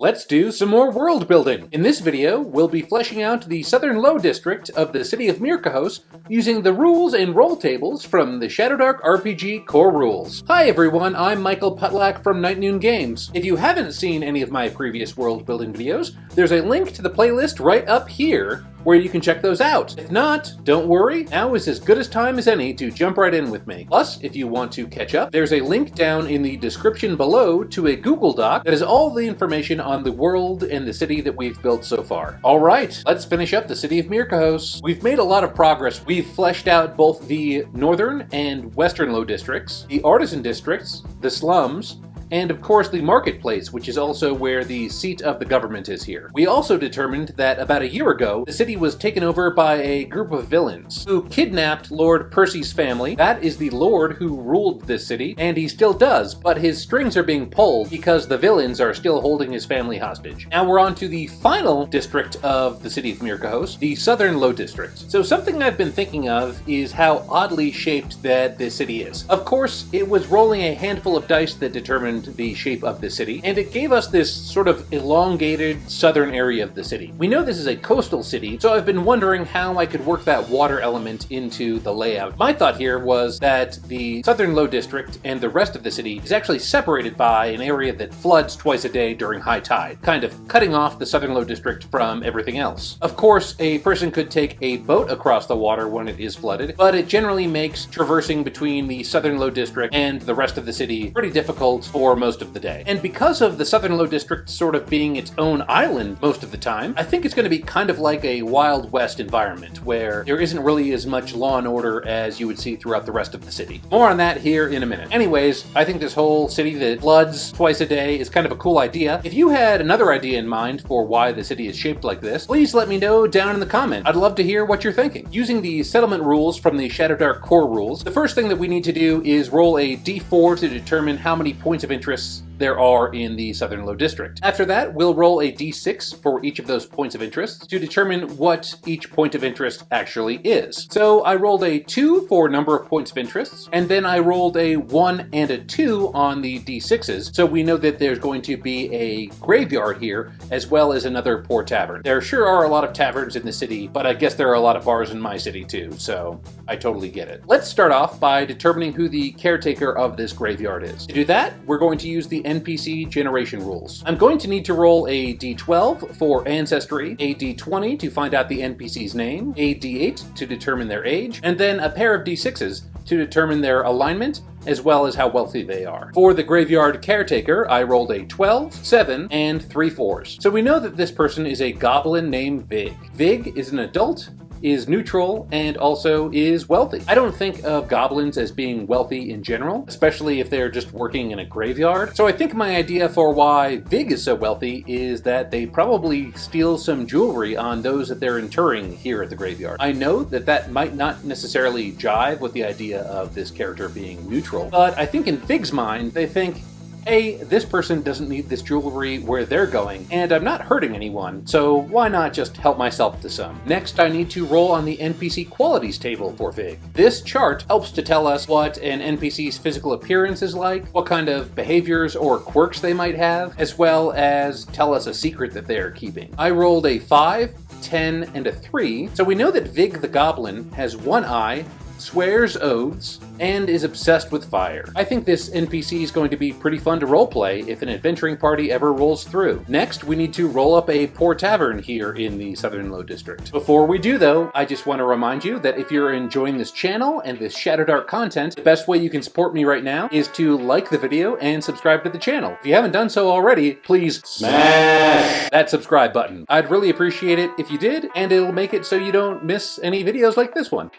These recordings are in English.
Let's do some more world building. In this video, we'll be fleshing out the southern low district of the city of Myrkhos using the rules and role tables from the Shadowdark RPG core rules. Hi everyone, I'm Michael Putlak from Night Noon Games. If you haven't seen any of my previous world building videos, there's a link to the playlist right up here where you can check those out. If not, don't worry, now is as good a time as any to jump right in with me. Plus, if you want to catch up, there's a link down in the description below to a Google Doc that has all the information on the world and the city that we've built so far. Alright, let's finish up the city of Myrkhos. We've made a lot of progress. We've fleshed out both the northern and western low districts, the artisan districts, the slums, and of course the marketplace, which is also where the seat of the government is here. We also determined that about a year ago, the city was taken over by a group of villains who kidnapped Lord Percy's family. That is the lord who ruled this city, and he still does, but his strings are being pulled because the villains are still holding his family hostage. Now we're on to the final district of the city of Myrkhos, the southern low district. So something I've been thinking of is how oddly shaped that this city is. Of course, it was rolling a handful of dice that determined the shape of the city, and it gave us this sort of elongated southern area of the city. We know this is a coastal city, so I've been wondering how I could work that water element into the layout. My thought here was that the southern low district and the rest of the city is actually separated by an area that floods twice a day during high tide, kind of cutting off the southern low district from everything else. Of course, a person could take a boat across the water when it is flooded, but it generally makes traversing between the southern low district and the rest of the city pretty difficult for most of the day. And because of the southern low district sort of being its own island most of the time, I think it's going to be kind of like a Wild West environment where there isn't really as much law and order as you would see throughout the rest of the city. More on that here in a minute. Anyways, I think this whole city that floods twice a day is kind of a cool idea. If you had another idea in mind for why the city is shaped like this, please let me know down in the comments. I'd love to hear what you're thinking. Using the settlement rules from the Shadowdark core rules, the first thing that we need to do is roll a d4 to determine how many points of interest there are in the southern low district. After that, we'll roll a d6 for each of those points of interest to determine what each point of interest actually is. So I rolled a 2 for number of points of interest, and then I rolled a 1 and a 2 on the d6s, so we know that there's going to be a graveyard here, as well as another poor tavern. There sure are a lot of taverns in the city, but I guess there are a lot of bars in my city too, so I totally get it. Let's start off by determining who the caretaker of this graveyard is. To do that, we're going to use the NPC generation rules. I'm going to need to roll a d12 for ancestry, a d20 to find out the NPC's name, a d8 to determine their age, and then a pair of d6s to determine their alignment, as well as how wealthy they are. For the graveyard caretaker, I rolled a 12, 7, and 3 4s. So we know that this person is a goblin named Vig. Vig is an adult, is neutral, and also is wealthy. I don't think of goblins as being wealthy in general, especially if they're just working in a graveyard. So I think my idea for why Vig is so wealthy is that they probably steal some jewelry on those that they're interring here at the graveyard. I know that that might not necessarily jive with the idea of this character being neutral, but I think in Vig's mind, they think, hey, this person doesn't need this jewelry where they're going, and I'm not hurting anyone, so why not just help myself to some? Next, I need to roll on the NPC qualities table for Vig. This chart helps to tell us what an NPC's physical appearance is like, what kind of behaviors or quirks they might have, as well as tell us a secret that they are keeping. I rolled a 5, 10, and a 3, so we know that Vig the Goblin has one eye, swears oaths, and is obsessed with fire. I think this NPC is going to be pretty fun to roleplay if an adventuring party ever rolls through. Next, we need to roll up a poor tavern here in the southern low district. Before we do though, I just want to remind you that if you're enjoying this channel and this Shadowdark content, the best way you can support me right now is to like the video and subscribe to the channel. If you haven't done so already, please smash that subscribe button. I'd really appreciate it if you did, and it'll make it so you don't miss any videos like this one.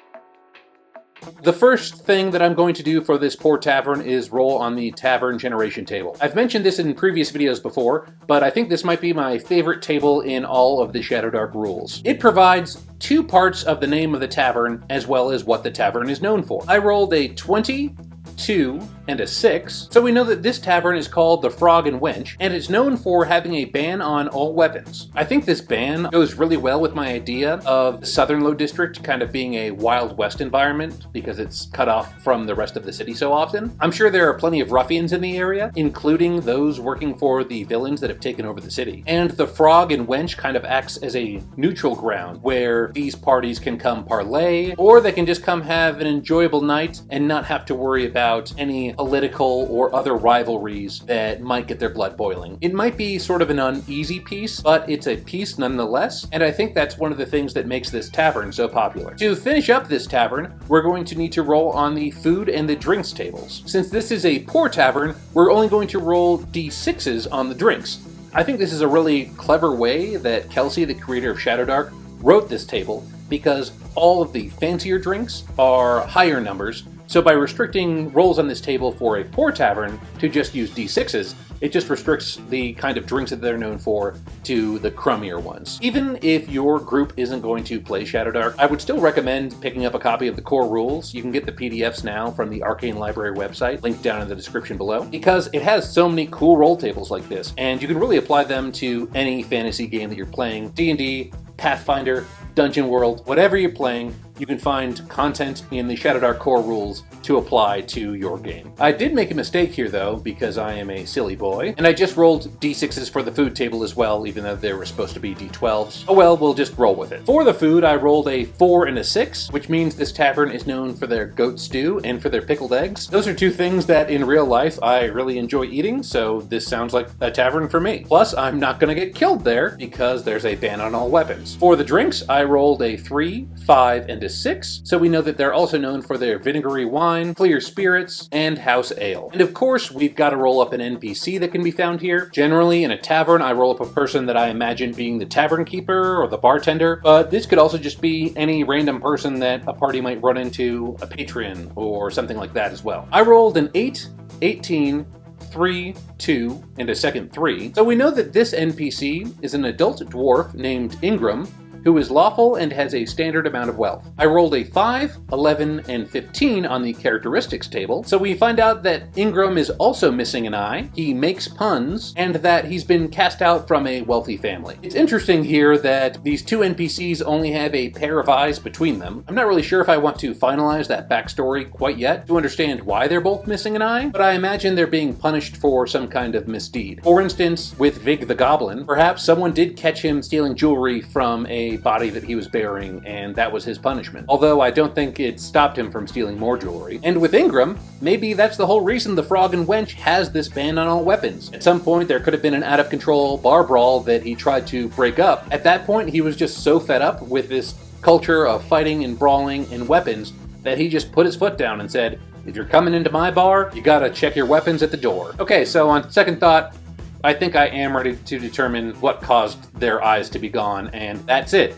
The first thing that I'm going to do for this poor tavern is roll on the tavern generation table. I've mentioned this in previous videos before, but I think this might be my favorite table in all of the Shadowdark rules. It provides 2 parts of the name of the tavern as well as what the tavern is known for. I rolled a 20, 2, and a 6, so we know that this tavern is called the Frog Wench, and it's known for having a ban on all weapons. I think this ban goes really well with my idea of the Southern Low District kind of being a Wild West environment because it's cut off from the rest of the city so often. I'm sure there are plenty of ruffians in the area, including those working for the villains that have taken over the city. And the Frog Wench kind of acts as a neutral ground where these parties can come parlay, or they can just come have an enjoyable night and not have to worry about any political or other rivalries that might get their blood boiling. It might be sort of an uneasy piece, but it's a piece nonetheless, and I think that's one of the things that makes this tavern so popular. To finish up this tavern, we're going to need to roll on the food and the drinks tables. Since this is a poor tavern, we're only going to roll d6s on the drinks. I think this is a really clever way that Kelsey, the creator of Shadowdark, wrote this table, because all of the fancier drinks are higher numbers, so by restricting rolls on this table for a poor tavern to just use d6s, it just restricts the kind of drinks that they're known for to the crummier ones. Even if your group isn't going to play Shadowdark, I would still recommend picking up a copy of the core rules. You can get the PDFs now from the Arcane Library website, linked down in the description below, because it has so many cool roll tables like this, and you can really apply them to any fantasy game that you're playing. D&D, Pathfinder, Dungeon World, whatever you're playing, you can find content in the Shadowdark core rules to apply to your game. I did make a mistake here though, because I am a silly boy, and I just rolled d6s for the food table as well, even though they were supposed to be d12s. Oh well, we'll just roll with it. For the food, I rolled a 4 and a 6, which means this tavern is known for their goat stew and for their pickled eggs. Those are two things that in real life I really enjoy eating, so this sounds like a tavern for me. Plus, I'm not gonna get killed there because there's a ban on all weapons. For the drinks, I rolled a 3, 5, and a 6, so we know that they're also known for their vinegary wine, clear spirits, and house ale. And of course, we've got to roll up an NPC that can be found here. Generally, in a tavern, I roll up a person that I imagine being the tavern keeper or the bartender, but this could also just be any random person that a party might run into, a patron, or something like that as well. I rolled an 8, 18, 3, 2, and a second 3, so we know that this NPC is an adult dwarf named Egrim, who is lawful and has a standard amount of wealth. I rolled a 5, 11, and 15 on the characteristics table, so we find out that Egrim is also missing an eye, he makes puns, and that he's been cast out from a wealthy family. It's interesting here that these two NPCs only have a pair of eyes between them. I'm not really sure if I want to finalize that backstory quite yet to understand why they're both missing an eye, but I imagine they're being punished for some kind of misdeed. For instance, with Vig the Goblin, perhaps someone did catch him stealing jewelry from a body that he was bearing, and that was his punishment. Although I don't think it stopped him from stealing more jewelry. And with Egrim, maybe that's the whole reason the Frog Wench has this ban on all weapons. At some point, there could have been an out-of-control bar brawl that he tried to break up. At that point, he was just so fed up with this culture of fighting and brawling and weapons that he just put his foot down and said, if you're coming into my bar, you gotta check your weapons at the door. Okay, so on second thought, I think I am ready to determine what caused their eyes to be gone, and that's it.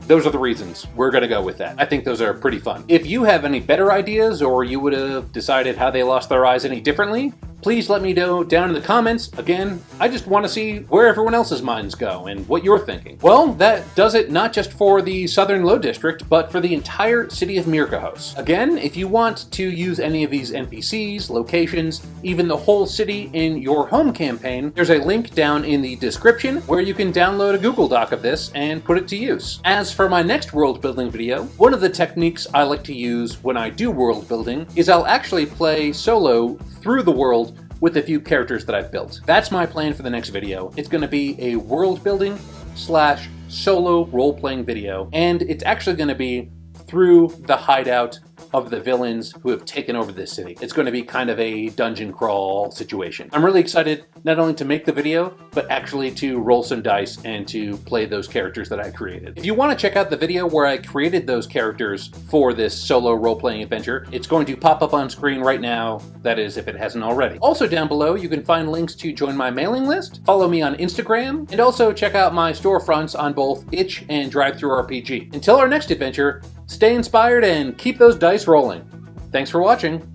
Those are the reasons. We're gonna go with that. I think those are pretty fun. If you have any better ideas, or you would have decided how they lost their eyes any differently, please let me know down in the comments. Again, I just want to see where everyone else's minds go and what you're thinking. Well, that does it not just for the Southern Low District, but for the entire city of Myrkhos. Again, if you want to use any of these NPCs, locations, even the whole city in your home campaign, there's a link down in the description where you can download a Google Doc of this and put it to use. As for my next world building video, one of the techniques I like to use when I do world building is I'll actually play solo through the world with a few characters that I've built. That's my plan for the next video. It's going to be a world building / solo role-playing video, and it's actually going to be through the hideout of the villains who have taken over this city. It's going to be kind of a dungeon crawl situation. I'm really excited not only to make the video, but actually to roll some dice and to play those characters that I created. If you want to check out the video where I created those characters for this solo role-playing adventure, it's going to pop up on screen right now, that is if it hasn't already. Also down below, you can find links to join my mailing list, follow me on Instagram, and also check out my storefronts on both Itch and DriveThruRPG. Until our next adventure, stay inspired and keep those dice rolling. Thanks for watching.